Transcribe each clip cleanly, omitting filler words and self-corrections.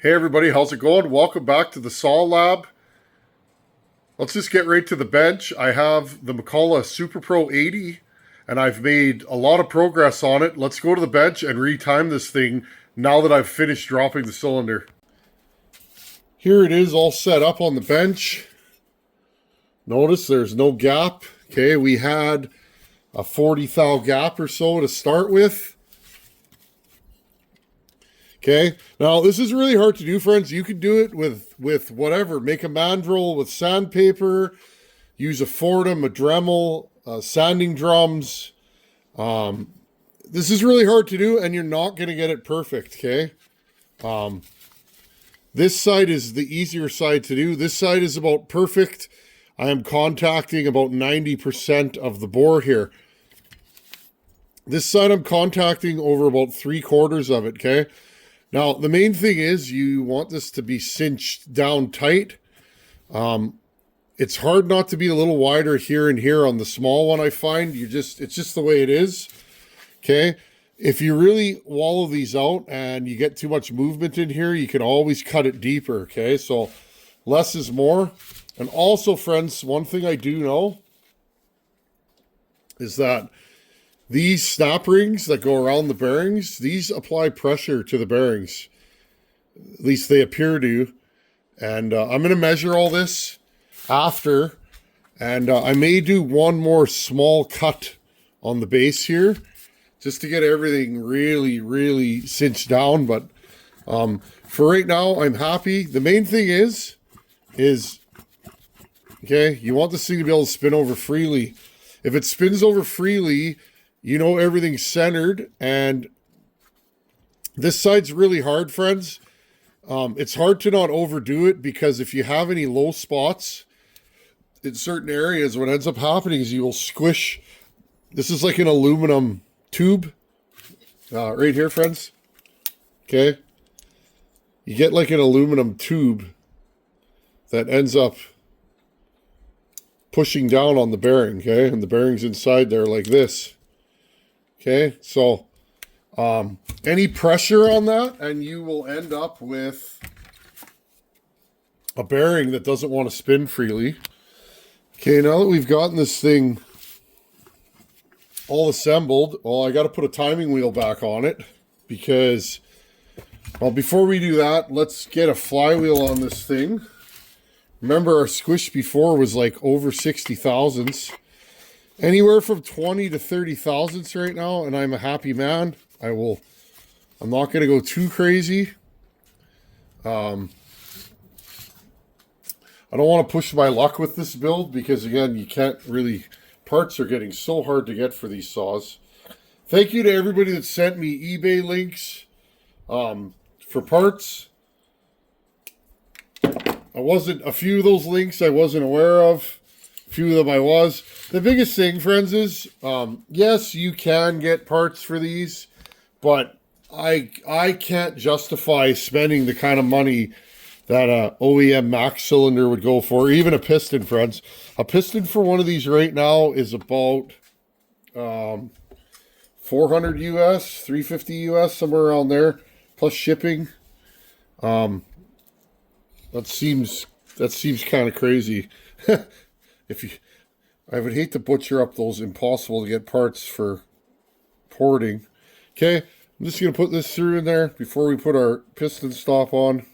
Hey everybody, how's it going? Welcome back to the Saw Lab. Let's just get right to the bench. I have the McCullough Super Pro 80 and I've made a lot of progress on it. Let's go to the bench and retime this thing now that I've finished dropping the cylinder. Here it is all set up on the bench. Notice there's no gap. Okay, we had a 40 thou gap or so to start with. Okay, now this is really hard to do, friends. You can do it with whatever. Make a mandrel with sandpaper, use a Fordham, a Dremel, sanding drums. This is really hard to do, and you're not going to get it perfect, okay? This side is the easier side to do. This side is about perfect. I am contacting about 90% of the bore here. This side I'm contacting over about 3/4 of it, okay? Now, the main thing is you want this to be cinched down tight. It's hard not to be a little wider here and here on the small one, I find. It's just the way it is, okay? If you really wallow these out and you get too much movement in here, you can always cut it deeper, okay? So less is more. And also, friends, one thing I do know is that these snap rings that go around the bearings, these apply pressure to the bearings. At least they appear to. And I'm going to measure all this after. And I may do one more small cut on the base here, just to get everything really, really cinched down. But for right now, I'm happy. The main thing is, okay, you want this thing to be able to spin over freely. If it spins over freely, you know everything's centered, and this side's really hard, friends. It's hard to not overdo it, because if you have any low spots in certain areas, what ends up happening is you will squish. This is like an aluminum tube right here, friends. Okay. You get like an aluminum tube that ends up pushing down on the bearing, okay? And the bearing's inside there like this. Okay, so any pressure on that, and you will end up with a bearing that doesn't want to spin freely. Okay, now that we've gotten this thing all assembled, well, I got to put a timing wheel back on it, because, well, before we do that, let's get a flywheel on this thing. Remember, our squish before was like over 60 thousandths. Anywhere from 20 to 30 thousandths right now, and I'm a happy man. I'm not going to go too crazy. I don't want to push my luck with this build, because again, you can't really, parts are getting so hard to get for these saws. Thank you to everybody that sent me eBay links for parts. A few of those links I wasn't aware of. A few of them I was. The biggest thing, friends, is yes, you can get parts for these, but I can't justify spending the kind of money that a OEM max cylinder would go for, even a piston, friends. A piston for one of these right now is about 400 US, 350 US, somewhere around there, plus shipping. That seems kind of crazy. I would hate to butcher up those impossible to get parts for porting. Okay, I'm just going to put this through in there before we put our piston stop on.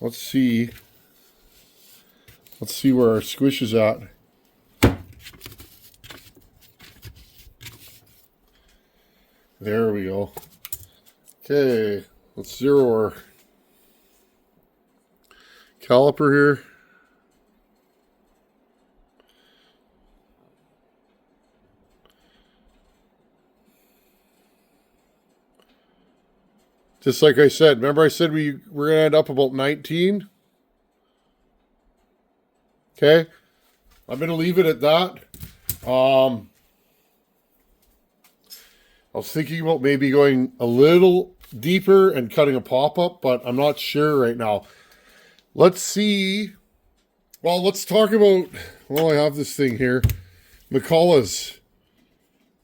Let's see where our squish is at. There we go. Okay, let's zero our caliper here. Just like I said, remember I said we're going to end up about 19? Okay, I'm going to leave it at that. I was thinking about maybe going a little deeper and cutting a pop-up, but I'm not sure right now. Let's see. Well, let's talk about, well, I have this thing here. McCullough's.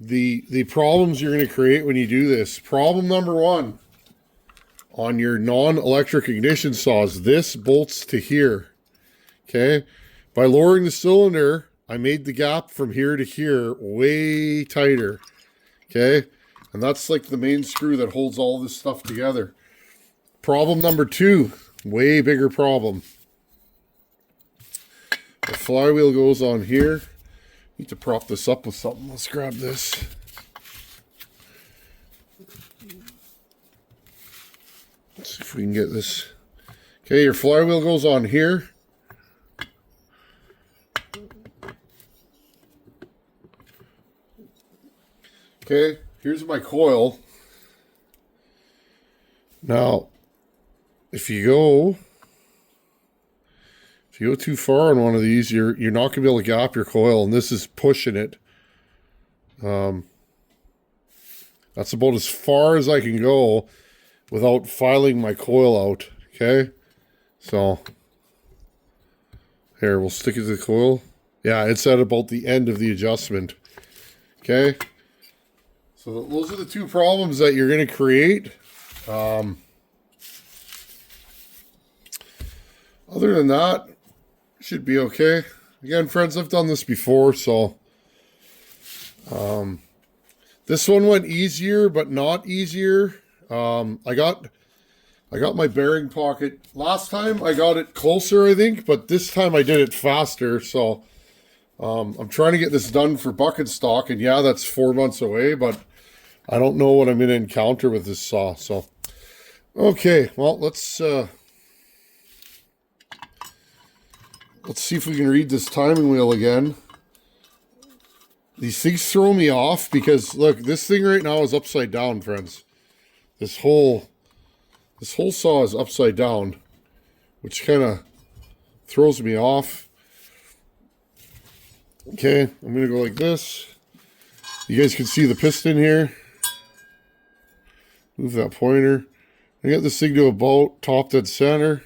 The problems you're going to create when you do this. Problem number one. on your non-electric ignition saws, this bolts to here. Okay? By lowering the cylinder, I made the gap from here to here way tighter. Okay? And that's like the main screw that holds all this stuff together. Problem number 2, way bigger problem. The flywheel goes on here. Need to prop this up with something. Let's grab this. Let's see if we can get this. Okay, your flywheel goes on here. Okay, here's my coil. Now, if you go too far on one of these, you're not going to be able to gap your coil, and this is pushing it. That's about as far as I can go without filing my coil out. Okay, so here, we'll stick it to the coil. Yeah, it's at about the end of the adjustment. Okay, so those are the 2 problems that you're going to create. Other than that, should be okay. Again, friends, I've done this before, so this one went easier, but not easier. I got my bearing pocket. Last time I got it closer, I think, but this time I did it faster. So I'm trying to get this done for bucket stock, and yeah, that's 4 months away, but I don't know what I'm going to encounter with this saw. So, okay, well, let's see if we can read this timing wheel again. These things throw me off because, look, this thing right now is upside down, friends. This whole saw is upside down, which kind of throws me off. Okay, I'm going to go like this. You guys can see the piston here. Move that pointer. I got this thing to about top dead center.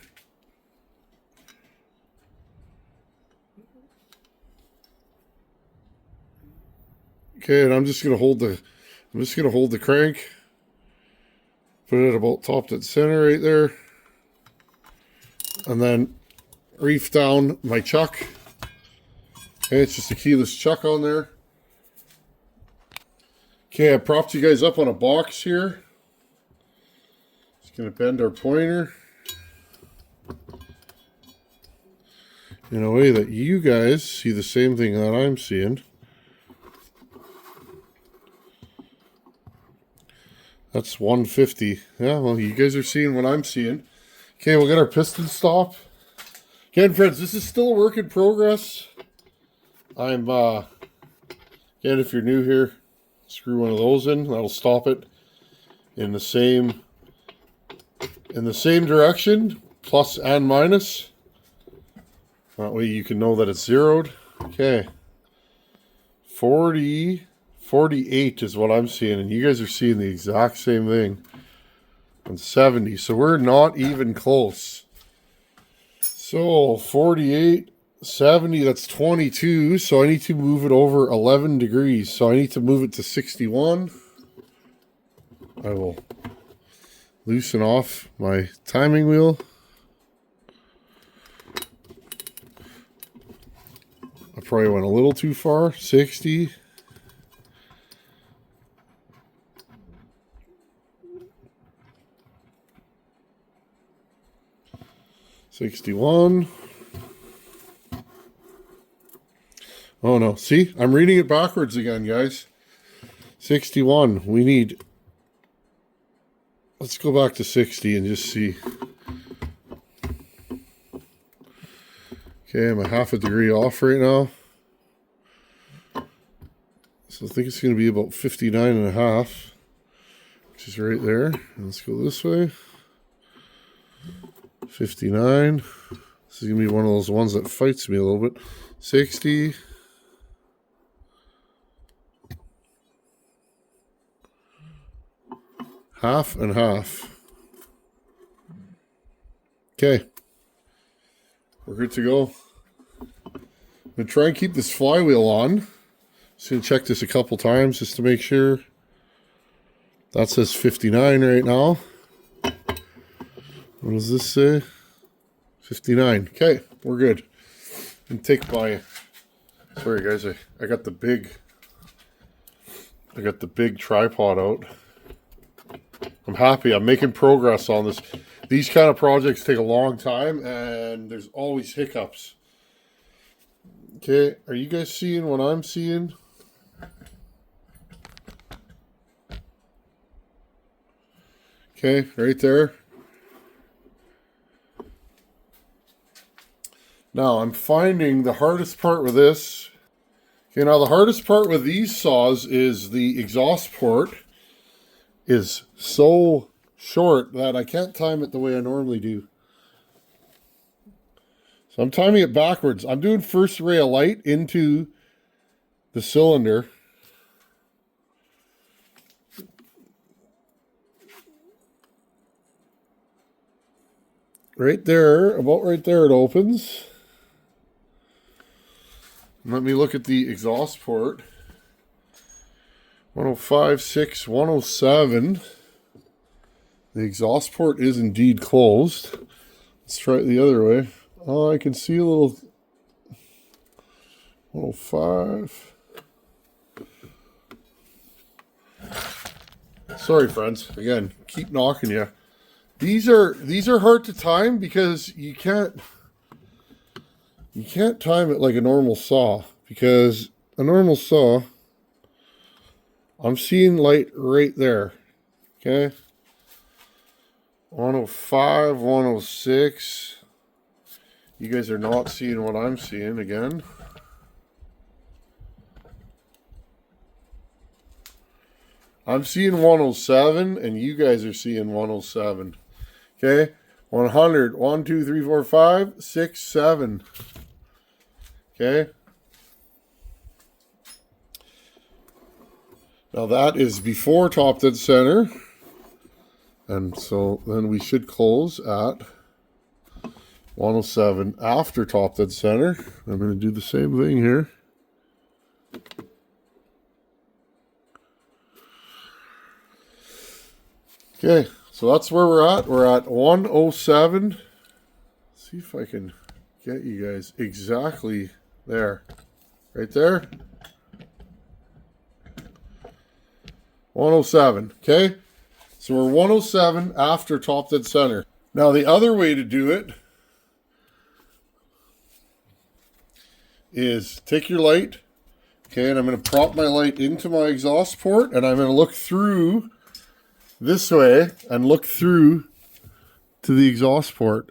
Okay, and I'm just gonna hold the crank. Put it about top dead center right there. And then reef down my chuck. Okay, it's just a keyless chuck on there. Okay, I propped you guys up on a box here. Just gonna bend our pointer in a way that you guys see the same thing that I'm seeing. That's 150. Yeah, well, you guys are seeing what I'm seeing. Okay, we'll get our piston stop. Again, friends, this is still a work in progress. Again, if you're new here, screw one of those in. That'll stop it in the same direction, plus and minus. That way you can know that it's zeroed. Okay. 48 is what I'm seeing, and you guys are seeing the exact same thing. And 70, so we're not even close. So 48, 70, that's 22, so I need to move it over 11 degrees. So I need to move it to 61. I will loosen off my timing wheel. I probably went a little too far. 60. 61. Oh no, see? I'm reading it backwards again, guys. 61. We need... Let's go back to 60 and just see. Okay, I'm a half a degree off right now. So I think it's going to be about 59 and a half, which is right there. Let's go this way. 59. This is going to be one of those ones that fights me a little bit. 60. Half and half. Okay. We're good to go. I'm going to try and keep this flywheel on. Just going to check this a couple times just to make sure. That says 59 right now. What does this say? 59. Okay, we're good. And take my, sorry guys, I got the big tripod out. I'm happy. I'm making progress on this. These kind of projects take a long time and there's always hiccups. Okay, are you guys seeing what I'm seeing? Okay, right there. Now I'm finding the hardest part with this. Okay, now the hardest part with these saws is the exhaust port is so short that I can't time it the way I normally do. So I'm timing it backwards. I'm doing first ray of light into the cylinder. Right there, about right there it opens. Let me look at the exhaust port. 105, 6, 107. The exhaust port is indeed closed. Let's try it the other way. Oh, I can see a little 105. Sorry, friends. Again, keep knocking you. These are hard to time because you can't time it like a normal saw, because a normal saw, I'm seeing light right there. Okay. 105, 106. You guys are not seeing what I'm seeing again. I'm seeing 107 and you guys are seeing 107. Okay. 100. 1, 2, 3, 4, 5, 6, 7. Okay. Now that is before top dead center. And so then we should close at 107 after top dead center. I'm going to do the same thing here. Okay, so that's where we're at. We're at 107. Let's see if I can get you guys exactly there. Right there. 107, okay? So we're 107 after top dead center. Now the other way to do it is take your light, okay, and I'm going to prop my light into my exhaust port, and I'm going to look through this way and look through to the exhaust port.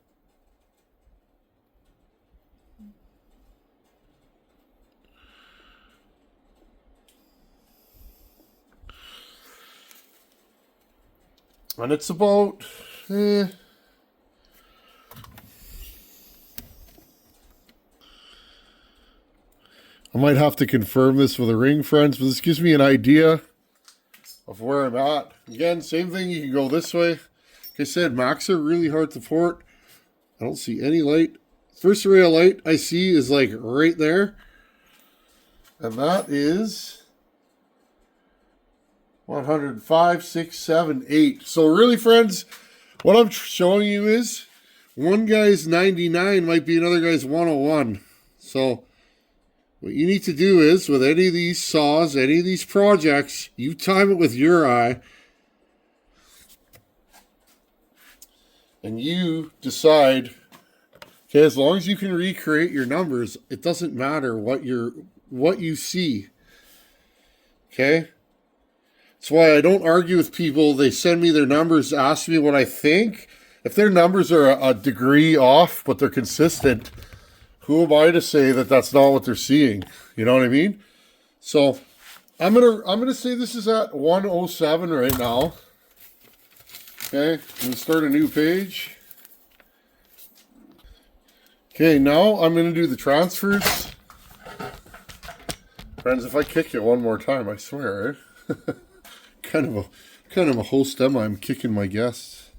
And it's about, I might have to confirm this with a ring, friends, but this gives me an idea of where I'm at. Again, same thing, you can go this way. Like I said, Macs are really hard to port. I don't see any light. First ray of light I see is like right there. And that is 105, 6, 7, 8. So really, friends, what I'm showing you is one guy's 99 might be another guy's 101. So what you need to do is, with any of these saws, any of these projects, you time it with your eye. And you decide, okay, as long as you can recreate your numbers, it doesn't matter what you see. Okay? That's why I don't argue with people. They send me their numbers, ask me what I think. If their numbers are a degree off, but they're consistent, who am I to say that that's not what they're seeing? You know what I mean? So I'm gonna say this is at 107 right now. Okay, I'm gonna start a new page. Okay, now I'm gonna do the transfers. Friends, if I kick you one more time, I swear, eh? kind of a host am I? I'm kicking my guests.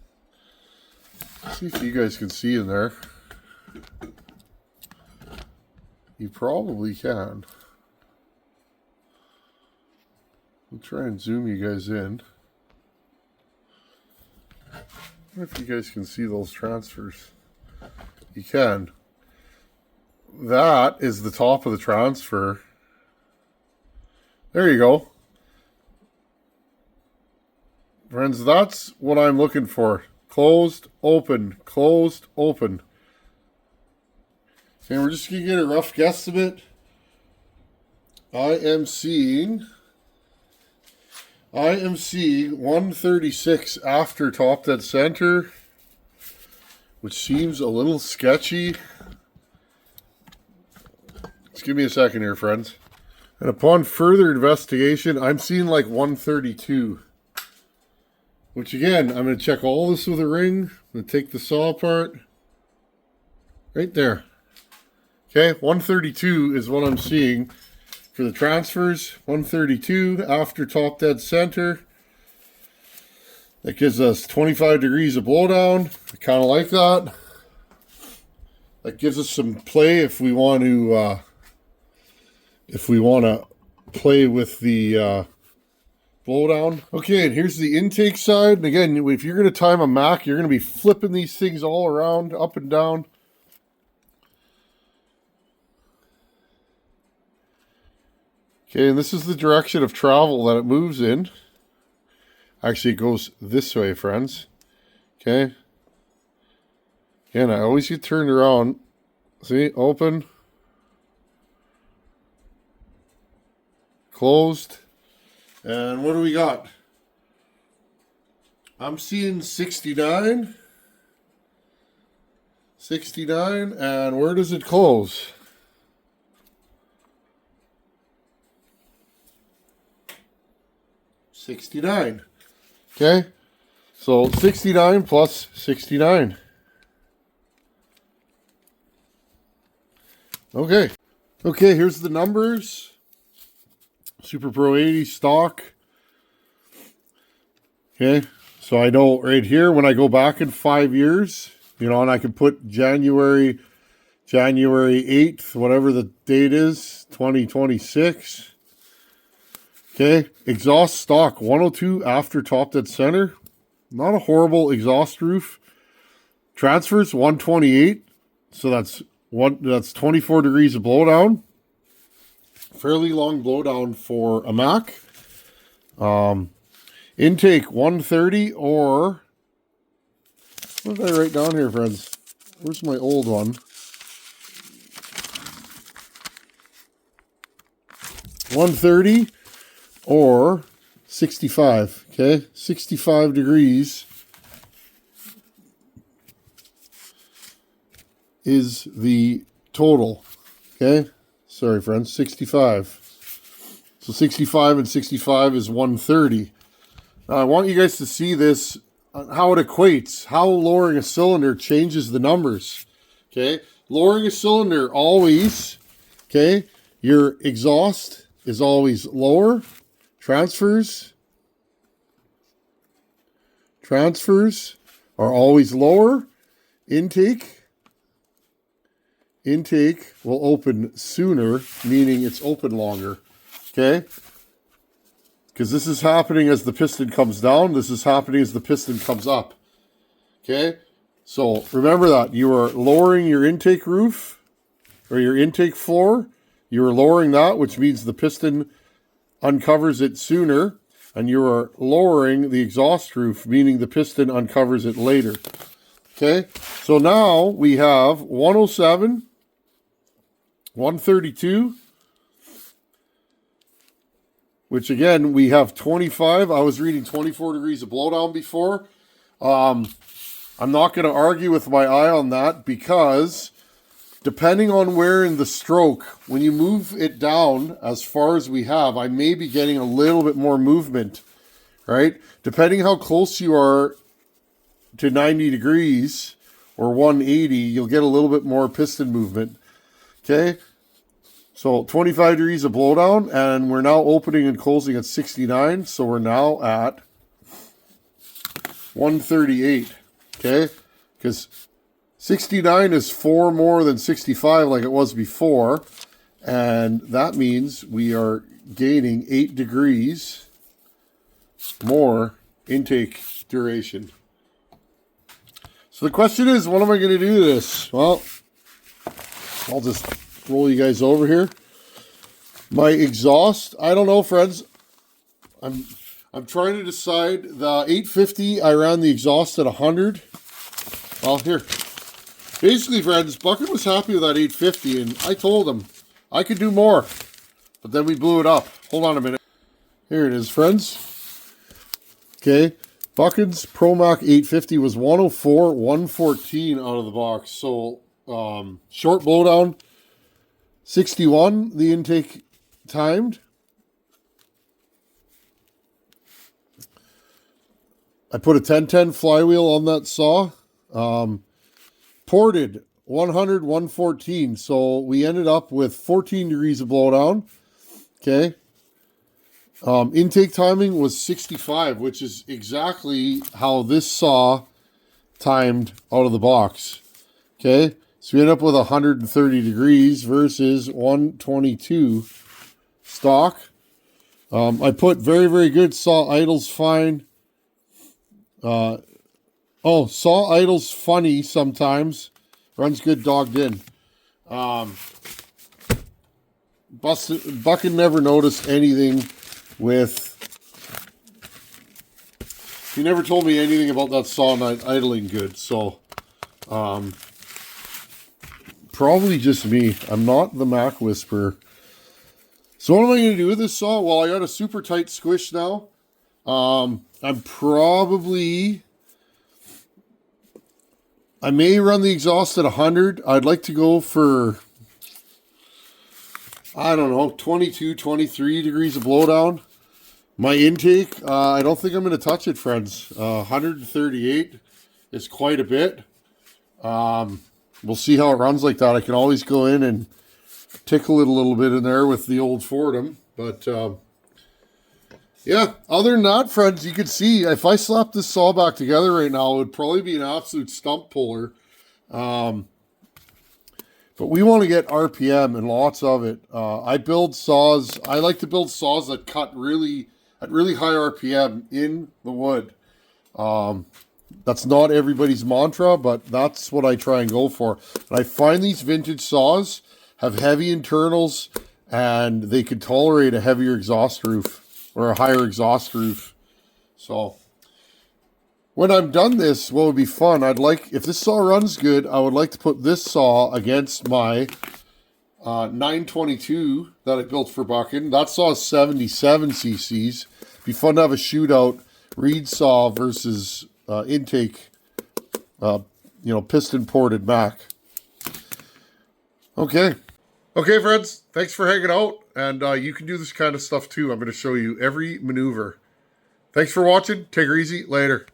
Let's see if you guys can see in there. You probably can. I'll try and zoom you guys in. I wonder if you guys can see those transfers. You can. That is the top of the transfer. There you go. Friends, that's what I'm looking for. Closed, open, closed, open. Okay, we're just going to get a rough guesstimate. I am seeing 136 after top dead center, which seems a little sketchy. Just give me a second here, friends. And upon further investigation, I'm seeing like 132. Which again, I'm going to check all this with a ring. I'm going to take the saw apart. Right there. Okay, 132 is what I'm seeing for the transfers. 132 after top dead center. That gives us 25 degrees of blowdown. I kind of like that. That gives us some play if we want to play with the blowdown. Okay, and here's the intake side. And again, if you're going to time a Mac, you're going to be flipping these things all around, up and down. Okay, and this is the direction of travel that it moves in. Actually, it goes this way, friends. Okay. Again, I always get turned around. See, open. Closed. And what do we got? I'm seeing 69. 69, and where does it close? $69. Okay, so 69 plus 69. Okay, here's the numbers. Super Pro 80 stock. Okay, so I know right here when I go back in 5 years, you know, and I can put January 8th, whatever the date is, 2026. Okay, exhaust stock 102 after top dead center. Not a horrible exhaust roof. Transfers 128, so that's 24 degrees of blowdown. Fairly long blowdown for a Mac. Intake 130 or what did I write down here, friends? Where's my old one? 130 or 65. Okay, 65 degrees is the total. Okay, sorry, friends, 65. So 65 and 65 is 130. Now, I want you guys to see this, how it equates, how lowering a cylinder changes the numbers. Okay, lowering a cylinder always, okay, your exhaust is always lower. Transfers are always lower. Intake will open sooner, meaning it's open longer. Okay? Because this is happening as the piston comes down. This is happening as the piston comes up. Okay? So remember that. You are lowering your intake roof or your intake floor. You are lowering that, which means the piston uncovers it sooner, and you are lowering the exhaust roof, meaning the piston uncovers it later. Okay, so now we have 107, 132, which again, we have 25. I was reading 24 degrees of blowdown before. I'm not going to argue with my eye on that because depending on where in the stroke, when you move it down as far as we have, I may be getting a little bit more movement, right? Depending how close you are to 90 degrees or 180, you'll get a little bit more piston movement, okay? So 25 degrees of blowdown, and we're now opening and closing at 69, so we're now at 138, okay? Because 69 is 4 more than 65 like it was before, and that means we are gaining 8 degrees more intake duration. So the question is, what am I going to do this? Well, I'll just roll you guys over here. My exhaust, I don't know, friends. I'm trying to decide. The 850, I ran the exhaust at 100. Well, here. Basically, friends, Bucket was happy with that 850, and I told him I could do more. But then we blew it up. Hold on a minute. Here it is, friends. Okay. Bucket's ProMac 850 was 104, 114 out of the box. So, short blowdown, 61, the intake timed. I put a 1010 flywheel on that saw. Ported 100, 114. So we ended up with 14 degrees of blowdown. Okay. Intake timing was 65, which is exactly how this saw timed out of the box. Okay. So we end up with 130 degrees versus 122 stock. I put very, very good. Saw idles fine. Saw idles funny sometimes. Runs good dogged in. Bucket never noticed anything with... He never told me anything about that saw not idling good. So, probably just me. I'm not the Mac Whisperer. So what am I going to do with this saw? Well, I got a super tight squish now. I'm probably... I may run the exhaust at 100. I'd like to go for, I don't know, 22, 23 degrees of blowdown. My intake, I don't think I'm going to touch it, friends. 138 is quite a bit. We'll see how it runs like that. I can always go in and tickle it a little bit in there with the old Fordham. But, yeah, other than that, friends, you can see if I slap this saw back together right now, it would probably be an absolute stump puller. But we want to get RPM and lots of it. I build saws. I like to build saws that cut really at really high RPM in the wood. That's not everybody's mantra, but that's what I try and go for. And I find these vintage saws have heavy internals and they can tolerate a heavier exhaust roof. Or a higher exhaust roof. So, when I'm done this, what would be fun, I'd like, if this saw runs good, I would like to put this saw against my 922 that I built for Bucking. That saw is 77 cc's. Be fun to have a shootout, reed saw versus intake, piston ported Mac. Okay, friends, thanks for hanging out. And you can do this kind of stuff too. I'm going to show you every maneuver. Thanks for watching. Take her easy. Later.